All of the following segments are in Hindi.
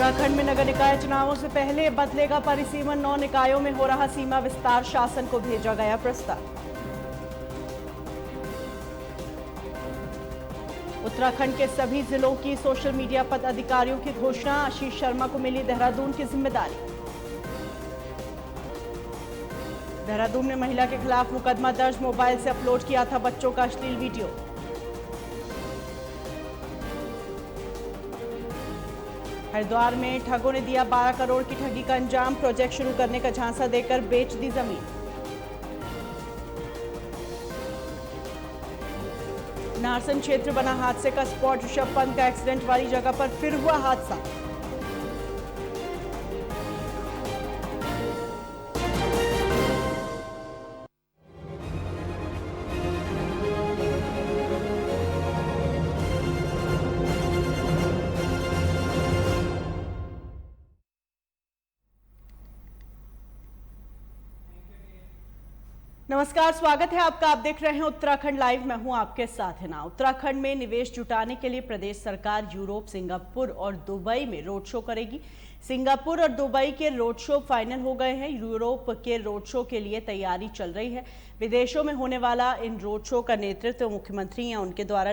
उत्तराखंड में नगर निकाय चुनावों से पहले बदलेगा परिसीमन, 9 निकायों में हो रहा सीमा विस्तार, शासन को भेजा गया प्रस्ताव। उत्तराखंड के सभी जिलों की सोशल मीडिया पदाधिकारियों की घोषणा, आशीष शर्मा को मिली देहरादून की जिम्मेदारी। देहरादून में महिला के खिलाफ मुकदमा दर्ज, मोबाइल से अपलोड किया था बच्चों का अश्लील वीडियो। हरिद्वार में ठगों ने दिया 12 करोड़ की ठगी का अंजाम, प्रोजेक्ट शुरू करने का झांसा देकर बेच दी जमीन। नारसन क्षेत्र बना हादसे का स्पॉट, ऋषभ पंत का एक्सीडेंट वाली जगह पर फिर हुआ हादसा। नमस्कार, स्वागत है आपका। आप देख रहे हैं उत्तराखंड लाइव, मैं हूं आपके साथ हिना। उत्तराखंड में निवेश जुटाने के लिए प्रदेश सरकार यूरोप, सिंगापुर और दुबई में रोड शो करेगी। सिंगापुर और दुबई के रोड शो फाइनल हो गए हैं। यूरोप के रोड शो के लिए तैयारी चल रही है। विदेशों में होने वाला इन रोड शो का नेतृत्व मुख्यमंत्री या उनके द्वारा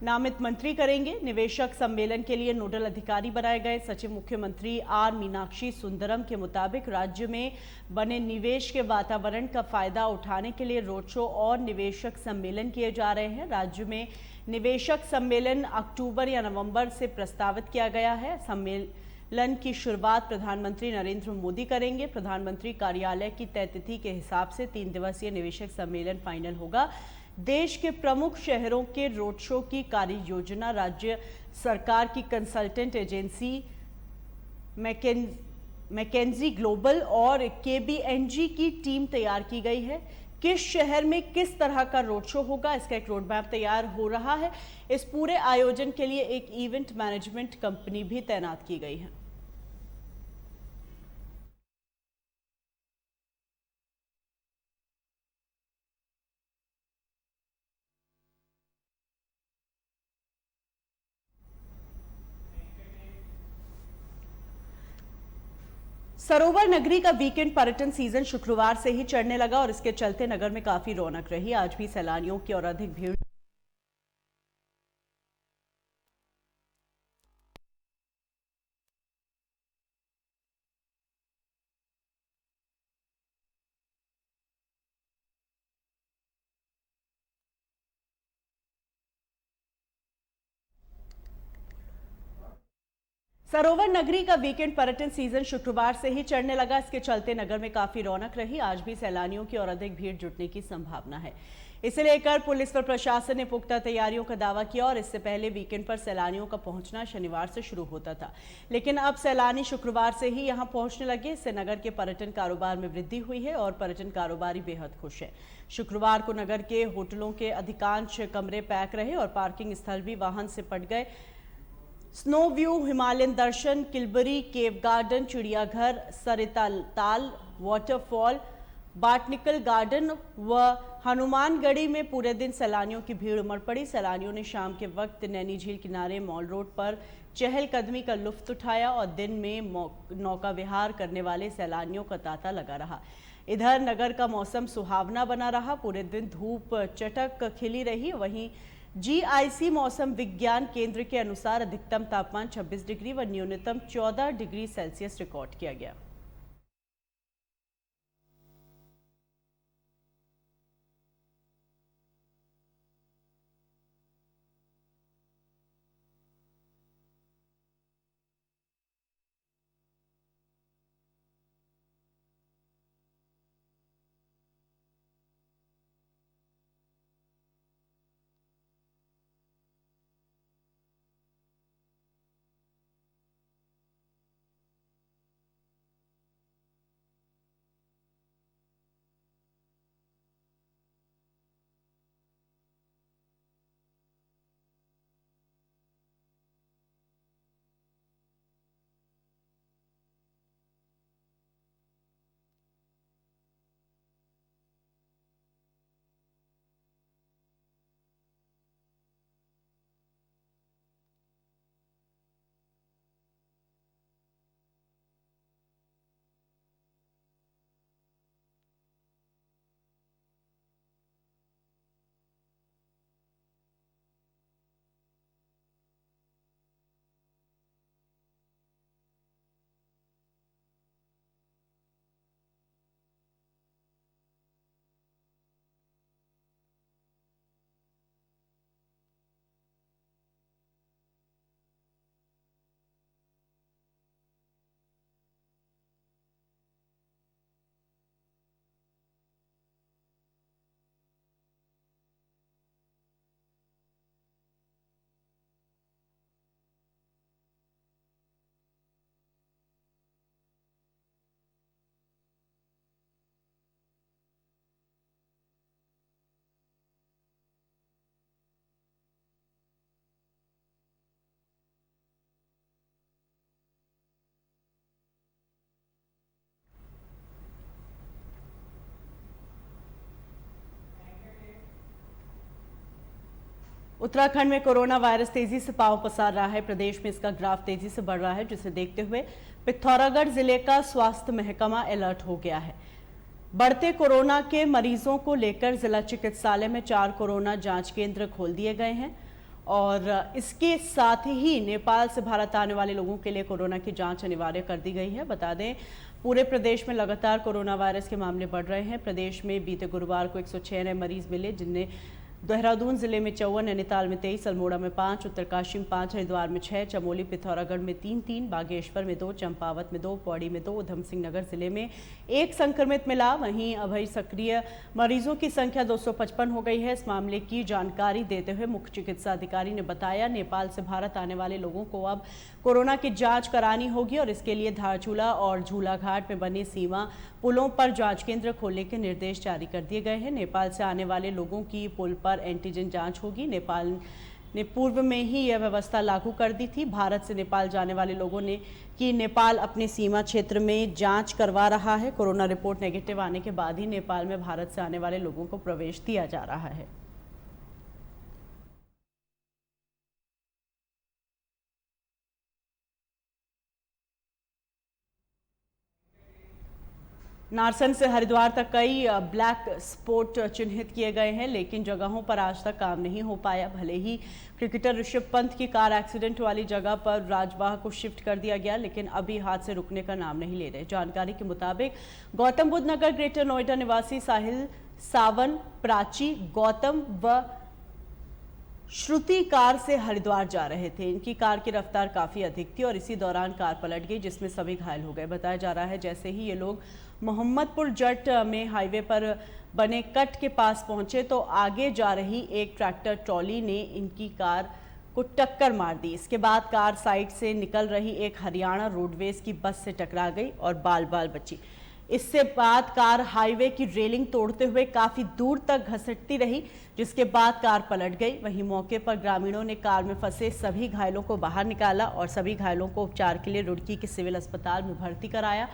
नामित मंत्री करेंगे। निवेशक सम्मेलन के लिए नोडल अधिकारी बनाए गए। सचिव मुख्यमंत्री आर मीनाक्षी सुंदरम के मुताबिक राज्य में बने निवेश के वातावरण का फायदा उठाने के लिए रोड शो और निवेशक सम्मेलन किए जा रहे हैं। राज्य में निवेशक सम्मेलन अक्टूबर या नवंबर से प्रस्तावित किया गया है। सम्मेलन की शुरुआत प्रधानमंत्री नरेंद्र मोदी करेंगे। प्रधानमंत्री कार्यालय की तय तिथि के हिसाब से 3 दिवसीय निवेशक सम्मेलन फाइनल होगा। देश के प्रमुख शहरों के रोड शो की कार्य योजना राज्य सरकार की कंसल्टेंट एजेंसी मैकेंजी ग्लोबल और केबीएनजी की टीम तैयार की गई है। किस शहर में किस तरह का रोड शो होगा, इसका एक रोड मैप तैयार हो रहा है। इस पूरे आयोजन के लिए एक इवेंट मैनेजमेंट कंपनी भी तैनात की गई है। सरोवर नगरी का वीकेंड पर्यटन सीजन शुक्रवार से ही चढ़ने लगा और इसके चलते नगर में काफी रौनक रही। आज भी सैलानियों की और अधिक भीड़ सरोवर नगरी का वीकेंड पर्यटन सीजन शुक्रवार से ही चढ़ने लगा। इसके चलते नगर में काफी रौनक रही। आज भी सैलानियों की और अधिक भीड़ जुटने की संभावना है। इसे लेकर पुलिस व प्रशासन ने पुख्ता तैयारियों का दावा किया और इससे पहले वीकेंड पर सैलानियों का पहुंचना शनिवार से शुरू होता था, लेकिन अब सैलानी शुक्रवार से ही यहां पहुंचने लगे। इससे नगर के पर्यटन कारोबार में वृद्धि हुई है और पर्यटन कारोबारी बेहद खुश है। शुक्रवार को नगर के होटलों के अधिकांश कमरे पैक रहे और पार्किंग स्थल भी वाहन से पट गए। स्नो व्यू, हिमालयन दर्शन, किलबरी केव गार्डन, चिड़ियाघर, सरिता ताल वाटरफॉल, बॉटनिकल गार्डन व हनुमानगढ़ी में पूरे दिन सैलानियों की भीड़ उमड़ पड़ी। सैलानियों ने शाम के वक्त नैनी झील किनारे मॉल रोड पर चहलकदमी का लुत्फ उठाया और दिन में नौका विहार करने वाले सैलानियों का तांता लगा रहा। इधर नगर का मौसम सुहावना बना रहा। पूरे दिन धूप चटक खिली रही। वहीं जीआईसी मौसम विज्ञान केंद्र के अनुसार अधिकतम तापमान 26 डिग्री व न्यूनतम 14 डिग्री सेल्सियस रिकॉर्ड किया गया। उत्तराखंड में कोरोना वायरस तेजी से पांव पसार रहा है। प्रदेश में इसका ग्राफ तेजी से बढ़ रहा है, जिसे देखते हुए पिथौरागढ़ जिले का स्वास्थ्य महकमा अलर्ट हो गया है। बढ़ते कोरोना के मरीजों को लेकर जिला चिकित्सालय में 4 कोरोना जांच केंद्र खोल दिए गए हैं और इसके साथ ही नेपाल से भारत आने वाले लोगों के लिए कोरोना की जांच अनिवार्य कर दी गई है। बता दें, पूरे प्रदेश में लगातार कोरोना वायरस के मामले बढ़ रहे हैं। प्रदेश में बीते गुरुवार को 106 नए मरीज मिले, जिनमें देहरादून जिले में 54, नैनीताल में 23, अल्मोड़ा में 5, उत्तरकाशी में 5, हरिद्वार में 6, चमोली पिथौरागढ़ में 3, बागेश्वर में 2, चंपावत में 2, पौड़ी में 2, उधम सिंह नगर जिले में 1 संक्रमित मिला। वहीं अभी सक्रिय मरीजों की संख्या 255 हो गई है। इस मामले की जानकारी देते हुए मुख्य चिकित्सा अधिकारी ने बताया, नेपाल से भारत आने वाले लोगों को अब कोरोना की जांच करानी होगी और इसके लिए धारचूला और झूलाघाट में बनी सीमा पुलों पर जांच केंद्र खोलने के निर्देश जारी कर दिए गए हैं। नेपाल से आने वाले लोगों की पुल पर एंटीजन जांच होगी। नेपाल ने पूर्व में ही यह व्यवस्था लागू कर दी थी। भारत से नेपाल जाने वाले लोगों ने कि नेपाल अपने सीमा क्षेत्र में जांच करवा रहा है। कोरोना रिपोर्ट नेगेटिव आने के बाद ही नेपाल में भारत से आने वाले लोगों को प्रवेश दिया जा रहा है। नारसन से हरिद्वार तक कई ब्लैक स्पॉट चिन्हित किए गए हैं, लेकिन जगहों पर आज तक काम नहीं हो पाया। भले ही क्रिकेटर ऋषभ पंत की कार एक्सीडेंट वाली जगह पर राजवाह को शिफ्ट कर दिया गया, लेकिन अभी हादसे रुकने का नाम नहीं ले रहे। जानकारी के मुताबिक गौतम बुद्ध नगर ग्रेटर नोएडा निवासी साहिल, सावन, प्राची, गौतम व श्रुति कार से हरिद्वार जा रहे थे। इनकी कार की रफ्तार काफी अधिक थी और इसी दौरान कार पलट गई, जिसमें सभी घायल हो गए। बताया जा रहा है, जैसे ही ये लोग मोहम्मदपुर जट में हाईवे पर बने कट के पास पहुंचे तो आगे जा रही एक ट्रैक्टर ट्रॉली ने इनकी कार को टक्कर मार दी। इसके बाद कार साइड से निकल रही एक हरियाणा रोडवेज की बस से टकरा गई और बाल बाल बची। इससे बाद कार हाईवे की रेलिंग तोड़ते हुए काफी दूर तक घसटती रही, जिसके बाद कार पलट गई। वहीं मौके पर ग्रामीणों ने कार में फंसे सभी घायलों को बाहर निकाला और सभी घायलों को उपचार के लिए रुड़की के सिविल अस्पताल में भर्ती कराया।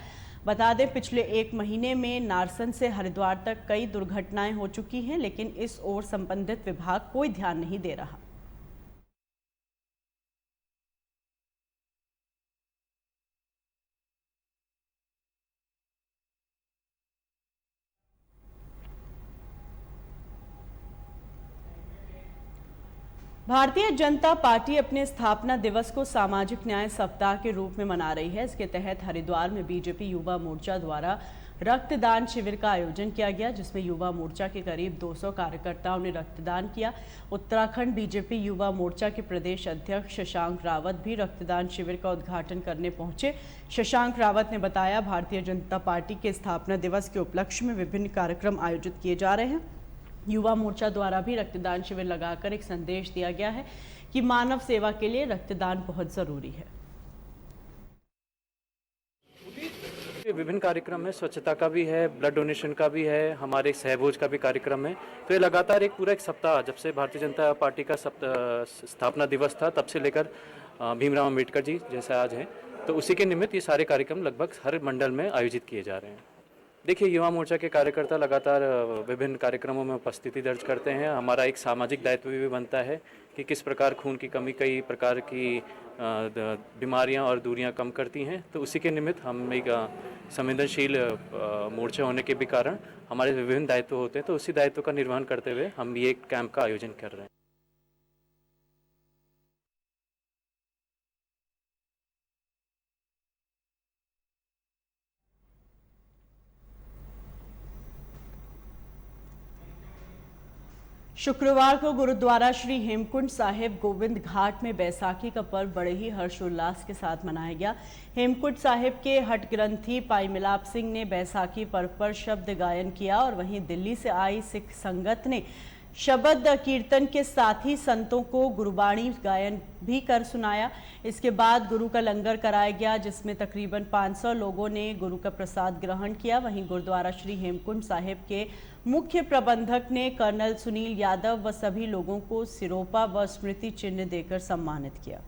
बता दें, पिछले 1 महीने में नारसन से हरिद्वार तक कई दुर्घटनाएं हो चुकी हैं, लेकिन इस ओर संबंधित विभाग कोई ध्यान नहीं दे रहा। भारतीय जनता पार्टी अपने स्थापना दिवस को सामाजिक न्याय सप्ताह के रूप में मना रही है। इसके तहत हरिद्वार में बीजेपी युवा मोर्चा द्वारा रक्तदान शिविर का आयोजन किया गया, जिसमें युवा मोर्चा के करीब 200 कार्यकर्ताओं ने रक्तदान किया। उत्तराखंड बीजेपी युवा मोर्चा के प्रदेश अध्यक्ष शशांक रावत भी रक्तदान शिविर का उद्घाटन करने पहुंचे। शशांक रावत ने बताया, भारतीय जनता पार्टी के स्थापना दिवस के उपलक्ष्य में विभिन्न कार्यक्रम आयोजित किए जा रहे हैं। युवा मोर्चा द्वारा भी रक्तदान शिविर लगाकर एक संदेश दिया गया है कि मानव सेवा के लिए रक्तदान बहुत जरूरी है। विभिन्न कार्यक्रम है, स्वच्छता का भी है, ब्लड डोनेशन का भी है, हमारे सहभोज का भी कार्यक्रम है। तो ये लगातार एक सप्ताह, जब से भारतीय जनता पार्टी का स्थापना दिवस था तब से लेकर भीमराव अम्बेडकर जी जैसे आज हैं, तो उसी के निमित्त ये सारे कार्यक्रम लगभग हर मंडल में आयोजित किए जा रहे हैं। देखिए, युवा मोर्चा के कार्यकर्ता लगातार विभिन्न कार्यक्रमों में उपस्थिति दर्ज करते हैं। हमारा एक सामाजिक दायित्व भी बनता है कि किस प्रकार खून की कमी कई प्रकार की बीमारियां और दूरियां कम करती हैं। तो उसी के निमित्त हम एक संवेदनशील मोर्चा होने के भी कारण हमारे विभिन्न दायित्व होते हैं, तो उसी दायित्व का निर्वहन करते हुए हम ये कैंप का आयोजन कर रहे हैं। शुक्रवार को गुरुद्वारा श्री हेमकुंड साहिब गोविंद घाट में बैसाखी का पर्व बड़े ही हर्षोल्लास के साथ मनाया गया। हेमकुंड साहिब के हट ग्रंथी पाई मिलाप सिंह ने बैसाखी पर्व पर शब्द गायन किया और वहीं दिल्ली से आई सिख संगत ने शब्द कीर्तन के साथ ही संतों को गुरुबाणी गायन भी कर सुनाया। इसके बाद गुरु का लंगर कराया गया, जिसमें तकरीबन 500 लोगों ने गुरु का प्रसाद ग्रहण किया। वहीं गुरुद्वारा श्री हेमकुंड साहिब के मुख्य प्रबंधक ने कर्नल सुनील यादव व सभी लोगों को सिरोपा व स्मृति चिन्ह देकर सम्मानित किया।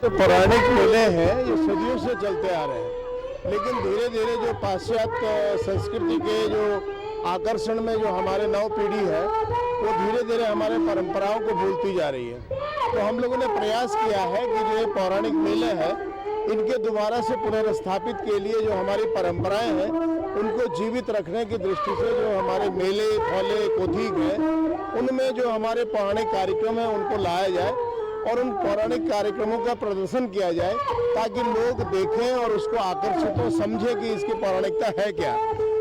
जो पौराणिक मेले हैं ये सदियों से चलते आ रहे हैं, लेकिन धीरे धीरे जो पाश्चात्य संस्कृति के जो आकर्षण में जो हमारे नव पीढ़ी है वो धीरे धीरे हमारे परंपराओं को भूलती जा रही है। तो हम लोगों ने प्रयास किया है कि जो ये पौराणिक मेले हैं इनके दोबारा से पुनर्स्थापित के लिए जो हमारी परंपराएं हैं उनको जीवित रखने की दृष्टि से जो हमारे मेले, थौले, कोथिक हैं उनमें जो हमारे पौराणिक कार्यक्रम हैं उनको लाया जाए और उन पौराणिक कार्यक्रमों का प्रदर्शन किया जाए ताकि लोग देखें और उसको आकर्षित हो, समझें कि इसकी पौराणिकता है क्या।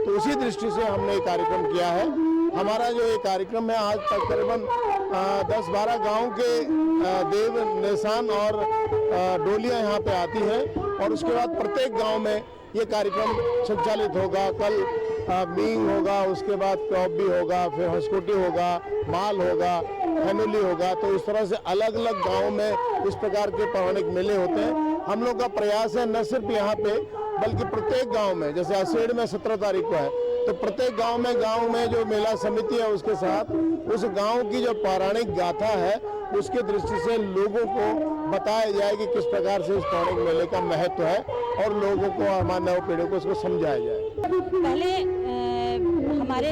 तो उसी दृष्टि से हमने ये कार्यक्रम किया है। हमारा जो ये कार्यक्रम है आज तकरीबन 10-12 गांव के देव, निशान और डोलियां यहाँ पे आती हैं और उसके बाद प्रत्येक गांव में ये कार्यक्रम संचालित होगा। कल मींग होगा, उसके बाद क्रॉप भी होगा, फिर हंसकोटी होगा, माल होगा, फैनुली होगा। तो इस तरह से अलग अलग गाँव में इस प्रकार के पौराणिक मेले होते हैं। हम लोग का प्रयास है न सिर्फ यहाँ पे बल्कि प्रत्येक गांव में, जैसे असेड़ में 17 तारीख को है तो प्रत्येक गांव में जो मेला समिति है उसके साथ उस गांव की जो पौराणिक गाथा है उसके दृष्टि से लोगों को बताया जाए कि किस प्रकार से इस पौराणिक मेले का महत्व है और लोगों को, हमारे नव पीढ़ी को इसको समझाया जाए। पहले हमारे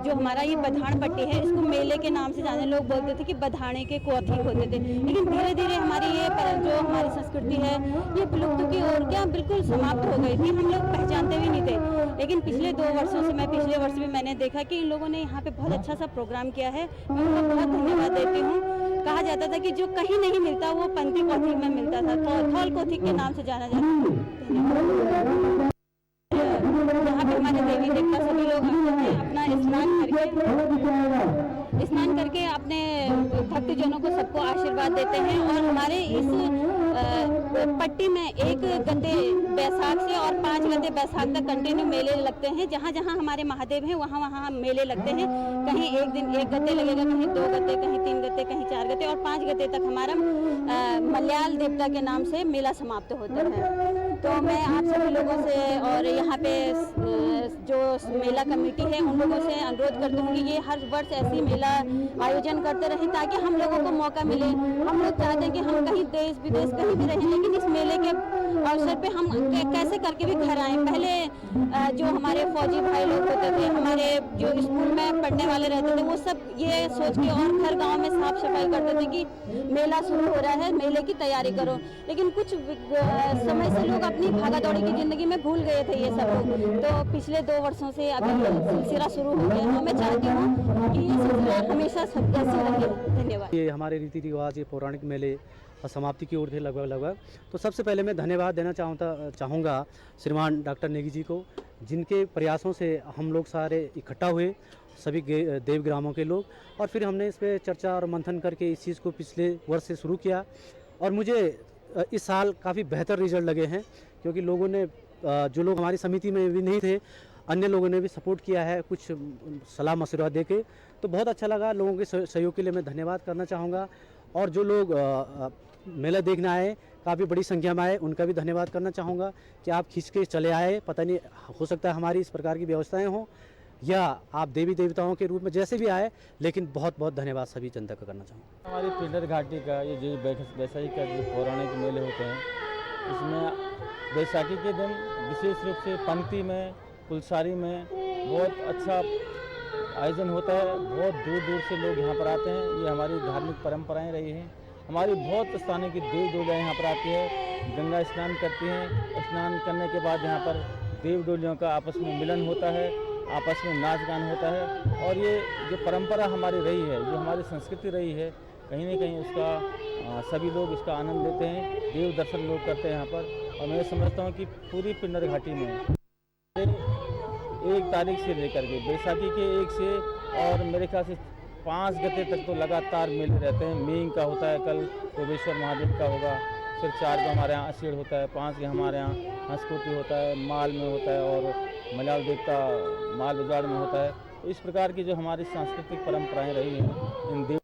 जो हमारा ये बधान पट्टी है इसको मेले के नाम से जाने लोग बोलते थे कि बधाने के कोठी होते थे, लेकिन धीरे धीरे हमारी ये जो हमारी संस्कृति है ये विलुप्त की ओर क्या बिल्कुल समाप्त हो गई थी। हम लोग पहचानते भी नहीं थे, लेकिन पिछले 2 वर्षों से, मैं पिछले वर्ष भी मैंने देखा कि इन लोगों ने यहाँ पे बहुत अच्छा सा प्रोग्राम किया है। मैं उनको बहुत धन्यवाद देती हूँ। कहा जाता था कि जो कहीं नहीं मिलता वो पंथी कोथिक में मिलता था, थौल कोथिक के नाम से जाना जाता है। यहाँ पे हमारे देवी देवता सभी लोग आते हैं, अपना स्नान करके अपने भक्तजनों को सबको आशीर्वाद देते हैं। और हमारे इस पट्टी में 1 गते बैसाख से और 5 गते बैसाख तक कंटिन्यू मेले लगते हैं। जहाँ जहाँ हमारे महादेव हैं वहाँ वहाँ मेले लगते हैं। कहीं एक दिन 1 गते लगेगा, कहीं 2 गते, कहीं 3 गते, कहीं 4 गते और 5 गते तक हमारा मलयाल देवता के नाम से मेला समाप्त होता है। तो मैं आप सभी लोगों से और यहाँ पे जो मेला कमेटी है उन लोगों से अनुरोध करती हूँ कि ये हर वर्ष ऐसी मेला आयोजन करते रहें ताकि हम लोगों को मौका मिले। हम लोग चाहते हैं कि हम कहीं देश विदेश कहीं भी रहें, लेकिन इस मेले के अवसर पे हम कैसे करके भी घर आएँ। पहले जो हमारे फौजी भाई लोग होते थे, हमारे जो स्कूल में पढ़ने वाले रहते थे, वो सब ये सोच के और हर गाँव में साफ सफाई करते थे कि मेला शुरू हो रहा है, मेले की तैयारी करो। लेकिन कुछ समय से लोग अपनी भागा दौड़ी की जिंदगी में भूल गए थे ये सब लोग। तो पिछले 2 वर्षों से अभी सिलसिला शुरू हो गया है। मैं चाहती हूँ कि ये सिलसिला हमेशा सब ऐसे रहे। धन्यवाद। ये हमारे रीति रिवाज, ये पौराणिक मेले समाप्ति की ओर थे लगभग। तो सबसे पहले मैं धन्यवाद देना चाहूँगा श्रीमान डॉक्टर नेगी जी को, जिनके प्रयासों से हम लोग सारे इकट्ठा हुए, सभी देव ग्रामों के लोग, और फिर हमने इस पर चर्चा और मंथन करके इस चीज़ को पिछले वर्ष से शुरू किया। और मुझे इस साल काफ़ी बेहतर रिजल्ट लगे हैं, क्योंकि लोगों ने, जो लोग हमारी समिति में भी नहीं थे, अन्य लोगों ने भी सपोर्ट किया है कुछ सलाह मशवरा दे के। तो बहुत अच्छा लगा। लोगों के सहयोग के लिए मैं धन्यवाद करना चाहूँगा। और जो लोग मेला देखने आए, काफ़ी बड़ी संख्या में आए, उनका भी धन्यवाद करना चाहूँगा कि आप खींच के चले आए। पता नहीं, हो सकता है हमारी इस प्रकार की व्यवस्थाएं हों या आप देवी देवताओं के रूप में जैसे भी आए, लेकिन बहुत बहुत धन्यवाद सभी जनता का करना चाहूँगा। हमारी पिंडर घाटी का ये जो बैसाखी का जो पौराणिक मेले होते हैं, इसमें बैसाखी के दिन विशेष रूप से पंक्ति में, कुलसारी में बहुत अच्छा आयोजन होता है। बहुत दूर दूर से लोग यहाँ पर आते हैं। ये हमारी धार्मिक परंपराएं रही हैं। हमारी बहुत स्थानीय की देव डोलियाँ यहाँ पर आती है, गंगा स्नान करती हैं। स्नान करने के बाद यहाँ पर देव डोलियों का आपस में मिलन होता है, आपस में नाच गान होता है। और ये जो परंपरा हमारी रही है, जो हमारी संस्कृति रही है, कहीं ना कहीं उसका सभी लोग इसका आनंद लेते हैं। देव दर्शन लोग करते हैं यहाँ पर। और मैं समझता हूँ कि पूरी पिंडर घाटी में 1 तारीख से लेकर के बैसाखी के 1 से और मेरे ख्याल से 5 गते तक तो लगातार मेले रहते हैं। मींग का होता है, कल योगेश्वर महादेव का होगा, फिर 4 को हमारे यहाँ असीड़ होता है, 5 के हमारे यहाँ हंसकोटी होता है, माल में होता है और मलयाल देवता माल उजाड़ में होता है। तो इस प्रकार की जो हमारी सांस्कृतिक परंपराएं रही हैं, इन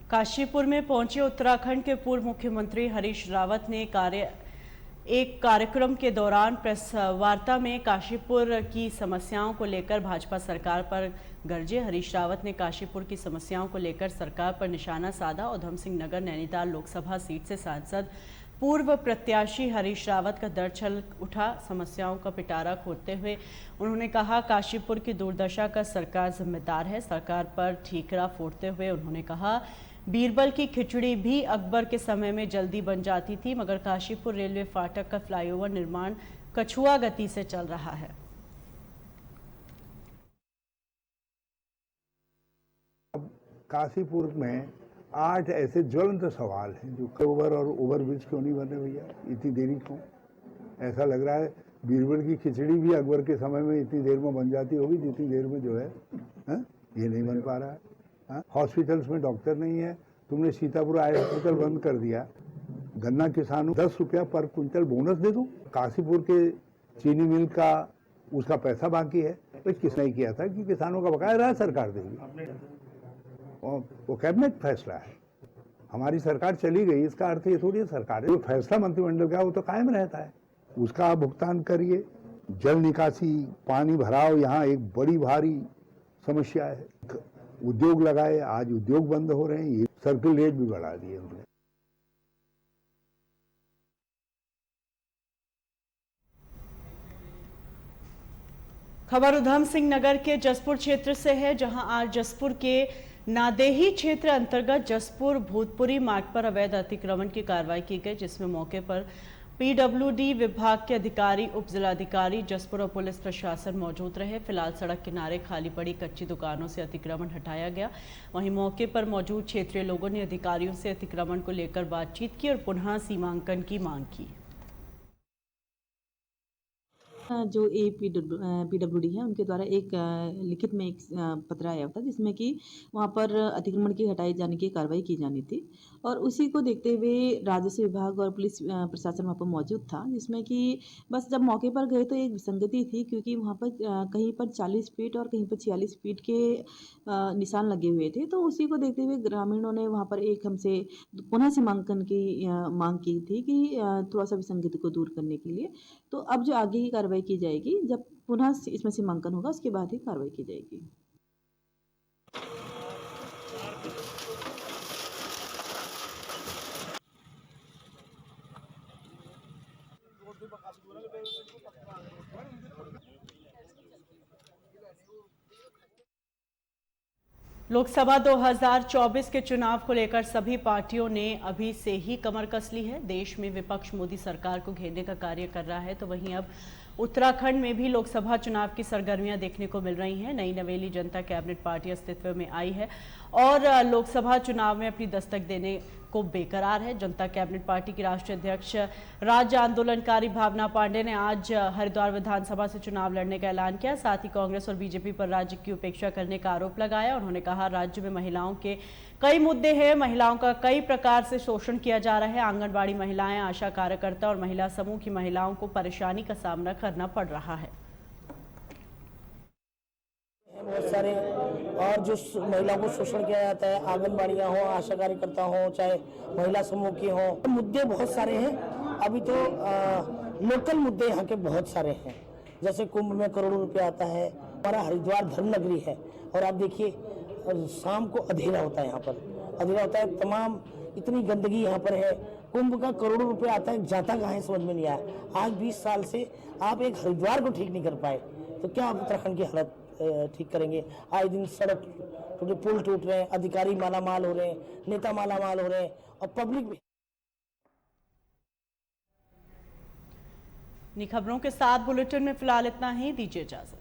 काशीपुर में पहुंचे उत्तराखंड के पूर्व मुख्यमंत्री हरीश रावत ने एक कार्यक्रम के दौरान प्रेस वार्ता में काशीपुर की समस्याओं को लेकर भाजपा सरकार पर गरजे। हरीश रावत ने काशीपुर की समस्याओं को लेकर सरकार पर निशाना साधा। उधम सिंह नगर नैनीताल लोकसभा सीट से सांसद पूर्व प्रत्याशी हरीश रावत का दर छलक उठा। समस्याओं का पिटारा खोदते हुए उन्होंने कहा, काशीपुर की दुर्दशा का सरकार जिम्मेदार है। सरकार पर ठीकरा फोड़ते हुए उन्होंने कहा, बीरबल की खिचड़ी भी अकबर के समय में जल्दी बन जाती थी, मगर काशीपुर रेलवे फाटक का फ्लाईओवर निर्माण कछुआ गति से चल रहा है। काशीपुर में 8 ऐसे ज्वलंत सवाल हैं जो ओवर और ओवरब्रिज क्यों नहीं बने भैया, इतनी देरी क्यों? ऐसा लग रहा है बीरबल की खिचड़ी भी अकबर के समय में इतनी देर में बन जाती होगी जितनी देर में जो है ये नहीं बन पा रहा है। हॉस्पिटल्स में डॉक्टर नहीं है, तुमने सीतापुर आई हॉस्पिटल बंद कर दिया। गन्ना किसानों 10 रुपया पर क्विंटल बोनस दे दो। काशीपुर के चीनी मिल का उसका पैसा बाकी है, तो किसने किया था कि किसानों का बकाया रहा सरकार देगी। वो कैबिनेट फैसला है, हमारी सरकार चली गई, इसका अर्थ ये थोड़ी है सरकार जो फैसला मंत्रिमंडल का वो तो कायम रहता है, उसका आप भुगतान करिए। जल निकासी, पानी भराव यहाँ एक बड़ी भारी समस्या है। उद्योग लगाए, आज उद्योग बंद हो रहे हैं, ये सर्किल रेट भी बढ़ा दिए उन्होंने। खबर उधम सिंह नगर के जसपुर क्षेत्र से है, जहां आज जसपुर के नादेही क्षेत्र अंतर्गत जसपुर भूतपुरी मार्ग पर अवैध अतिक्रमण की कार्रवाई की गई, जिसमें मौके पर पीडब्ल्यूडी विभाग के अधिकारी, उप जिलाधिकारी जसपुर और पुलिस प्रशासन मौजूद रहे। फिलहाल सड़क किनारे खाली पड़ी कच्ची दुकानों से अतिक्रमण हटाया गया। वहीं मौके पर मौजूद क्षेत्रीय लोगों ने अधिकारियों से अतिक्रमण को लेकर बातचीत की और पुनः सीमांकन की मांग की। जो पीडब्ल्यूडी है उनके द्वारा एक लिखित में एक पत्र आया था, जिसमें कि वहाँ पर अतिक्रमण की हटाए जाने की कार्रवाई की जानी थी, और उसी को देखते हुए राजस्व विभाग और पुलिस प्रशासन वहाँ पर मौजूद था, जिसमें कि बस जब मौके पर गए तो एक विसंगति थी, क्योंकि वहाँ पर कहीं पर 40 फीट और कहीं पर 46 फीट के निशान लगे हुए थे। तो उसी को देखते हुए ग्रामीणों ने वहाँ पर एक हमसे पुनः सीमांकन की मांग की थी कि थोड़ा सा विसंगति को दूर करने के लिए। तो अब जो आगे की कार्रवाई की जाएगी, जब पुनः इसमें सीमांकन होगा उसके बाद ही कार्रवाई की जाएगी। लोकसभा 2024 के चुनाव को लेकर सभी पार्टियों ने अभी से ही कमर कस ली है। देश में विपक्ष मोदी सरकार को घेरने का कार्य कर रहा है, तो वहीं अब उत्तराखंड में भी लोकसभा चुनाव की सरगर्मियां देखने को मिल रही हैं। नई नवेली जनता कैबिनेट पार्टी अस्तित्व में आई है और लोकसभा चुनाव में अपनी दस्तक देने को बेकरार है। जनता कैबिनेट पार्टी की राष्ट्रीय अध्यक्ष राज्य आंदोलनकारी भावना पांडे ने आज हरिद्वार विधानसभा से चुनाव लड़ने का ऐलान किया। साथ ही कांग्रेस और बीजेपी पर राज्य की उपेक्षा करने का आरोप लगाया। उन्होंने कहा, राज्य में महिलाओं के कई मुद्दे हैं, महिलाओं का कई प्रकार से शोषण किया जा रहा है। आंगनबाड़ी महिलाएं, आशा कार्यकर्ता और महिला समूह की महिलाओं को परेशानी का सामना करना पड़ रहा है। बहुत सारे और जो महिलाओं को शोषण किया जाता है, आंगनबाड़ियाँ हो, आशा कार्यकर्ता हो, चाहे महिला समूह की हो, मुद्दे बहुत सारे हैं। अभी तो लोकल मुद्दे यहाँ के बहुत सारे हैं, जैसे कुंभ में करोड़ों रुपए आता है। हमारा हरिद्वार धर्म नगरी है और आप देखिए शाम को अंधेरा होता है, यहाँ पर अंधेरा होता है, तमाम इतनी गंदगी यहाँ पर है। कुंभ का करोड़ों रुपए आता है, जाता कहाँ है समझ में नहीं आया। आज 20 साल से आप एक हरिद्वार को ठीक नहीं कर पाए, तो क्या आप उत्तराखंड की हालत ठीक करेंगे? आए दिन सड़क टूटे, पुल टूट रहे हैं, अधिकारी मालामाल हो रहे हैं, नेता मालामाल हो रहे हैं और पब्लिक भी। खबरों के साथ बुलेटिन में फिलहाल इतना ही, दीजिए इजाजत।